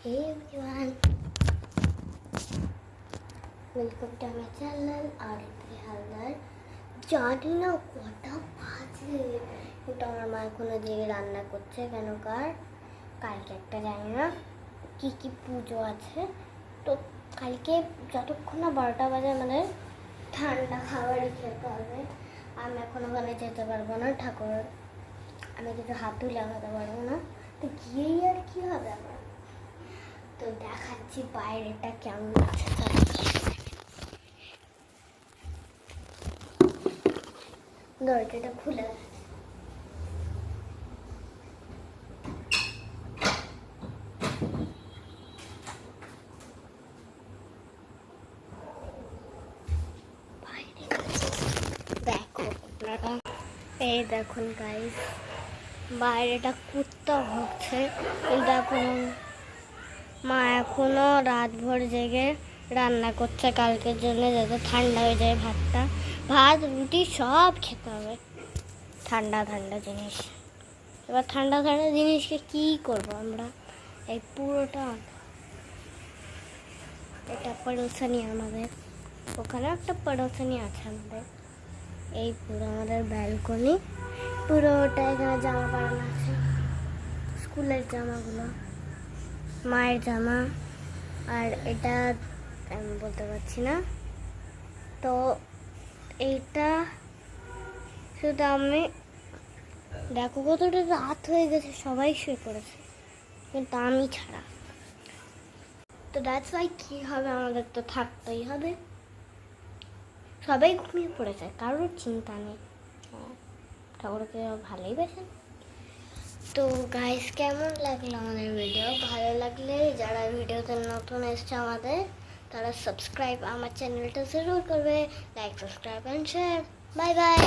Hey everyone, welcome to my channel Aditri Haldar. জানি না কটা বাজে, কিন্তু আমার মা এখনো জেগে রান্না করছে। কেন কালকে একটা জানি না কি পুজো আছে, তো কালকে যতক্ষণ না 12টা বাজে মানে ঠান্ডা খাবারই খেতে হবে। আমি এখন ওখানে যেতে পারবো না, ঠাকুর আমি কিছু হাতও লাগাতে পারবো না, তো গিয়েই আর কি হবে আমার। তো দেখাচ্ছি বাইরেটা কেমন আছে। দরজাটা খুলে দেখো আপনারা, এই দেখুন গাইস, বাইরেটা কুত্তা ভুগছে, কিন্তু মা এখনো রাতভর জেগে রান্না করছে কালকের জন্য, যাতে ঠান্ডা হয়ে যায় ভাত রুটি সব খেতে হবে। ঠান্ডা জিনিস, এবার ঠান্ডা জিনিসকে কি করব আমরা। এই পুরোটা এটা পড়োসানি আমাদের, ওখানে একটা পড়োসানি আছে আমাদের। এই পুরো আমাদের ব্যালকনি, পুরোটা এখানে জামা পাড়ানো আছে, স্কুলের জামাগুলো, মায়ের জামা, আর এটা আমি বলতে পারছি না। তো এইটা শুধু আমি দেখো কতটা রাত হয়ে গেছে, সবাই শুয়ে পড়েছে কিন্তু আমি ছাড়া। তো দ্যাটস ওয়াই কী হবে, আমাদের তো থাকতেই হবে। সবাই ঘুমিয়ে পড়েছে, কারোর চিন্তা নেই। ঠাকুরকে ভালোই বাসেন। তো গাইস, কেমন লাগলো আমাদের ভিডিও? ভালো লাগলে যারা ভিডিওতে নতুন এসছে আমাদের, তারা সাবস্ক্রাইব আমার চ্যানেলটা জরুর করবে, like subscribe and share. Bye bye.